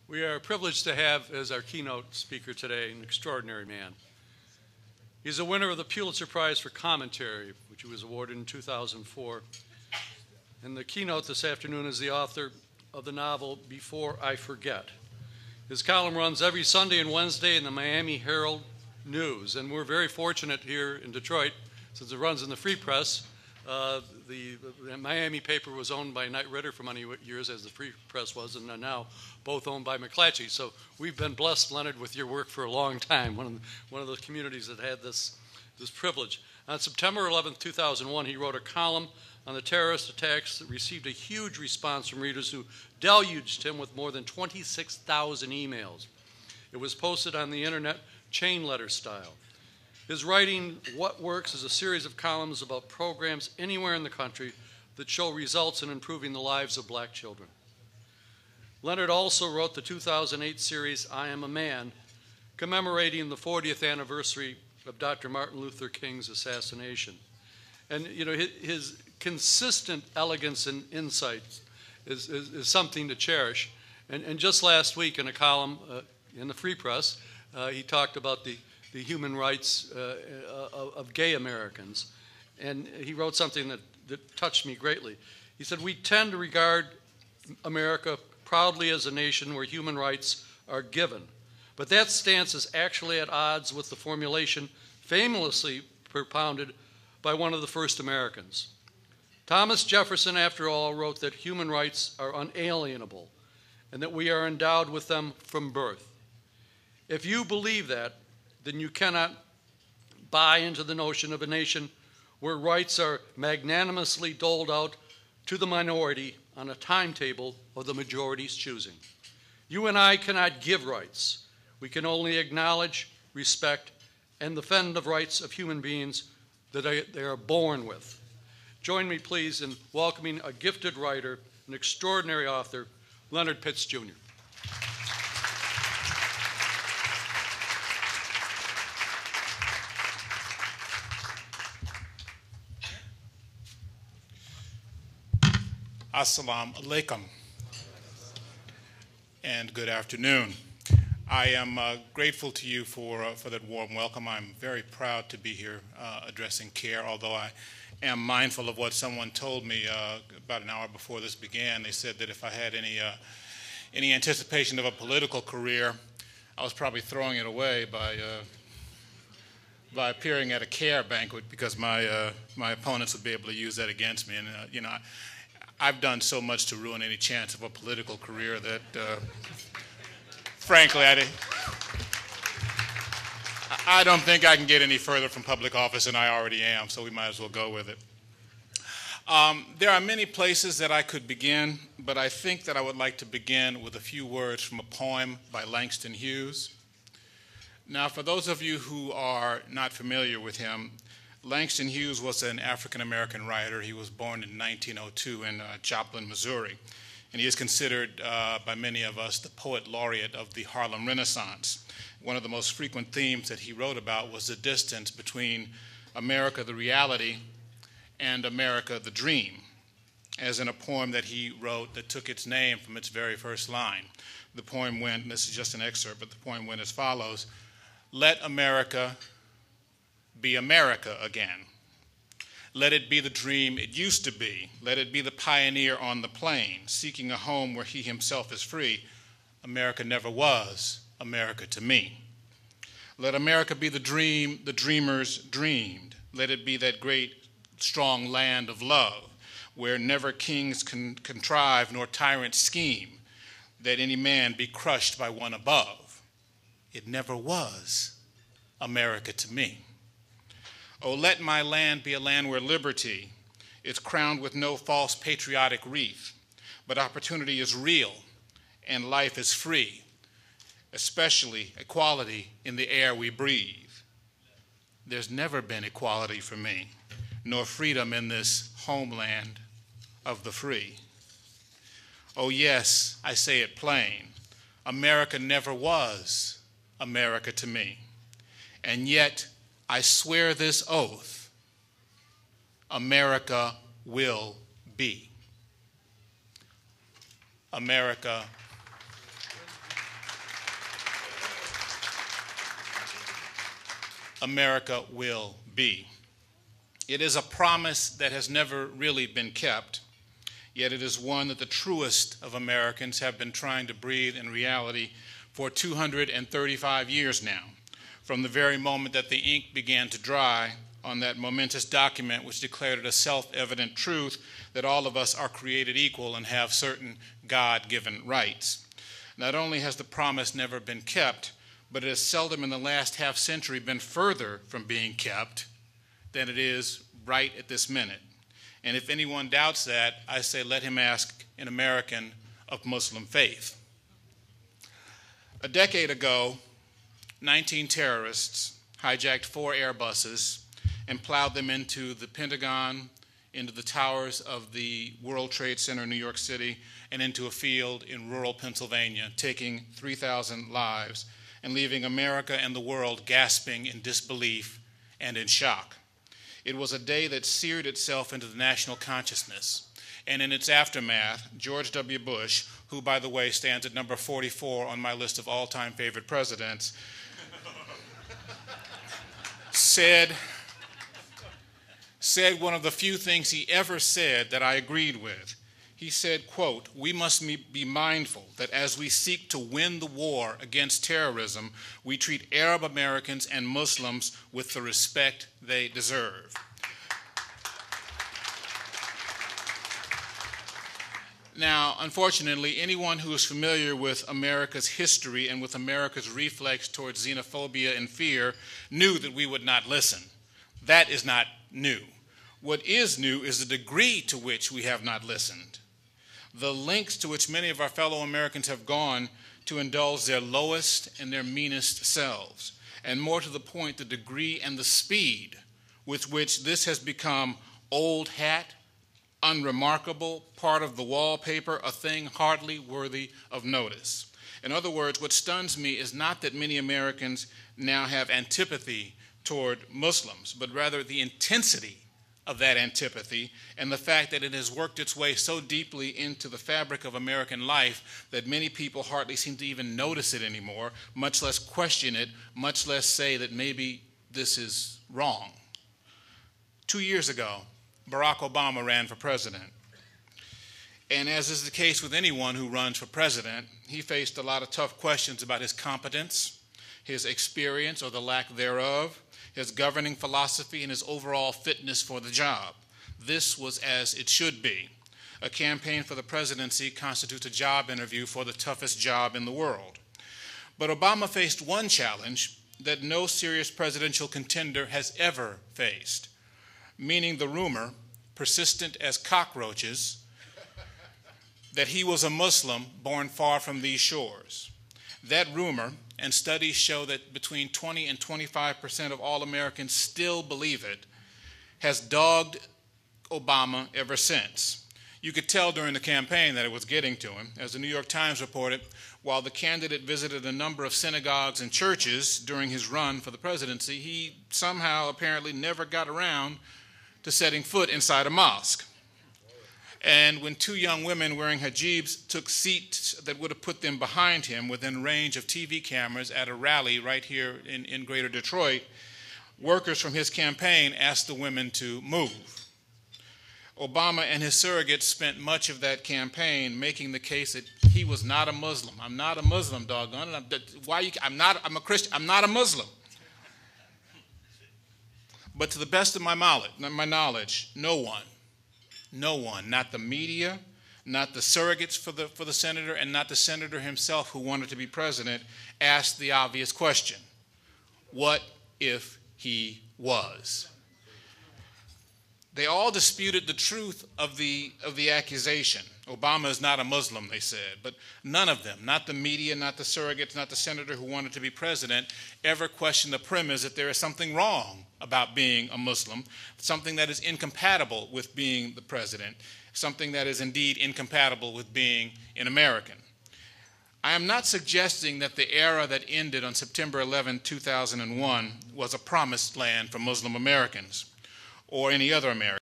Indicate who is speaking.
Speaker 1: We are privileged to have as our keynote speaker today an extraordinary man. He's a winner of the Pulitzer Prize for Commentary, which he was awarded in 2004. And the keynote this afternoon is the author of the novel Before I Forget. His column runs every Sunday and Wednesday in the Miami Herald News, and we're very fortunate here in Detroit, since it runs in the Free Press. The Miami paper was owned by Knight Ridder for many years, as the Free Press was, and are now both owned by McClatchy. So we've been blessed, Leonard, with your work for a long time, one of the communities that had this privilege. On September 11, 2001, he wrote a column on the terrorist attacks that received a huge response from readers who deluged him with more than 26,000 emails. It was posted on the internet chain letter style. His writing, What Works, is a series of columns about programs anywhere in the country that show results in improving the lives of black children. Leonard also wrote the 2008 series, I Am a Man, commemorating the 40th anniversary of Dr. Martin Luther King's assassination. And you know, his consistent elegance and insight is something to cherish. And just last week in a column in the Free Press, he talked about the human rights of gay Americans. And he wrote something that touched me greatly. He said, we tend to regard America proudly as a nation where human rights are given. But that stance is actually at odds with the formulation famously propounded by one of the first Americans. Thomas Jefferson, after all, wrote that human rights are unalienable and that we are endowed with them from birth. If you believe that, then you cannot buy into the notion of a nation where rights are magnanimously doled out to the minority on a timetable of the majority's choosing. You and I cannot give rights. We can only acknowledge, respect, and defend the rights of human beings that they are born with. Join me, please, in welcoming a gifted writer, an extraordinary author, Leonard Pitts Jr.
Speaker 2: Assalamu alaikum, and good afternoon. I am grateful to you for that warm welcome. I'm very proud to be here addressing CAIR, although I am mindful of what someone told me about an hour before this began. They said that if I had any anticipation of a political career, I was probably throwing it away by appearing at a CAIR banquet, because my opponents would be able to use that against me. And you know, I've done so much to ruin any chance of a political career that, frankly, I don't think I can get any further from public office than I already am, so we might as well go with it. There are many places that I could begin, but I think that I would like to begin with a few words from a poem by Langston Hughes. Now, for those of you who are not familiar with him, Langston Hughes was an African-American writer. He was born in 1902 in Joplin, Missouri, and he is considered by many of us the poet laureate of the Harlem Renaissance. One of the most frequent themes that he wrote about was the distance between America, the reality, and America, the dream, as in a poem that he wrote that took its name from its very first line. The poem went, and this is just an excerpt, but the poem went as follows: let America be America again. Let it be the dream it used to be. Let it be the pioneer on the plain, seeking a home where he himself is free. America never was America to me. Let America be the dream the dreamers dreamed. Let it be that great, strong land of love, where never kings can contrive nor tyrants scheme, that any man be crushed by one above. It never was America to me. Oh, let my land be a land where liberty is crowned with no false patriotic wreath, but opportunity is real and life is free, especially equality in the air we breathe. There's never been equality for me, nor freedom in this homeland of the free. Oh yes, I say it plain, America never was America to me, and yet I swear this oath, America will be. America America will be. It is a promise that has never really been kept, yet it is one that the truest of Americans have been trying to breathe in reality for 235 years now, from the very moment that the ink began to dry on that momentous document which declared it a self-evident truth that all of us are created equal and have certain God-given rights. Not only has the promise never been kept, but it has seldom in the last half century been further from being kept than it is right at this minute. And if anyone doubts that, I say let him ask an American of Muslim faith. A decade ago, 19 terrorists hijacked 4 Airbuses and plowed them into the Pentagon, into the towers of the World Trade Center in New York City, and into a field in rural Pennsylvania, taking 3,000 lives and leaving America and the world gasping in disbelief and in shock. It was a day that seared itself into the national consciousness. And in its aftermath, George W. Bush, who, by the way, stands at number 44 on my list of all-time favorite presidents, said one of the few things he ever said that I agreed with. He said, quote, "We must be mindful that as we seek to win the war against terrorism, we treat Arab Americans and Muslims with the respect they deserve." Now, unfortunately, anyone who is familiar with America's history and with America's reflex towards xenophobia and fear knew that we would not listen. That is not new. What is new is the degree to which we have not listened, the lengths to which many of our fellow Americans have gone to indulge their lowest and their meanest selves, and more to the point, the degree and the speed with which this has become old hat, unremarkable, part of the wallpaper, a thing hardly worthy of notice. In other words, what stuns me is not that many Americans now have antipathy toward Muslims, but rather the intensity of that antipathy and the fact that it has worked its way so deeply into the fabric of American life that many people hardly seem to even notice it anymore, much less question it, much less say that maybe this is wrong. 2 years ago, Barack Obama ran for president. And as is the case with anyone who runs for president, he faced a lot of tough questions about his competence, his experience or the lack thereof, his governing philosophy, and his overall fitness for the job. This was as it should be. A campaign for the presidency constitutes a job interview for the toughest job in the world. But Obama faced one challenge that no serious presidential contender has ever faced, meaning the rumor, persistent as cockroaches, that he was a Muslim born far from these shores. That rumor, and studies show that between 20 and 25% of all Americans still believe it, has dogged Obama ever since. You could tell during the campaign that it was getting to him. As the New York Times reported, while the candidate visited a number of synagogues and churches during his run for the presidency, he somehow apparently never got around to setting foot inside a mosque. And when 2 young women wearing hijabs took seats that would have put them behind him within range of TV cameras at a rally right here in greater Detroit, workers from his campaign asked the women to move. Obama and his surrogates spent much of that campaign making the case that he was not a Muslim. I'm not a Muslim, doggone it. I'm a Christian. I'm not a Muslim. But to the best of my knowledge, no one, not the media, not the surrogates for the senator, and not the senator himself who wanted to be president, asked the obvious question: what if he was? They all disputed the truth of the accusation. Obama is not a Muslim, they said, but none of them, not the media, not the surrogates, not the senator who wanted to be president, ever questioned the premise that there is something wrong about being a Muslim, something that is incompatible with being the president, something that is indeed incompatible with being an American. I am not suggesting that the era that ended on September 11, 2001 was a promised land for Muslim Americans or any other American.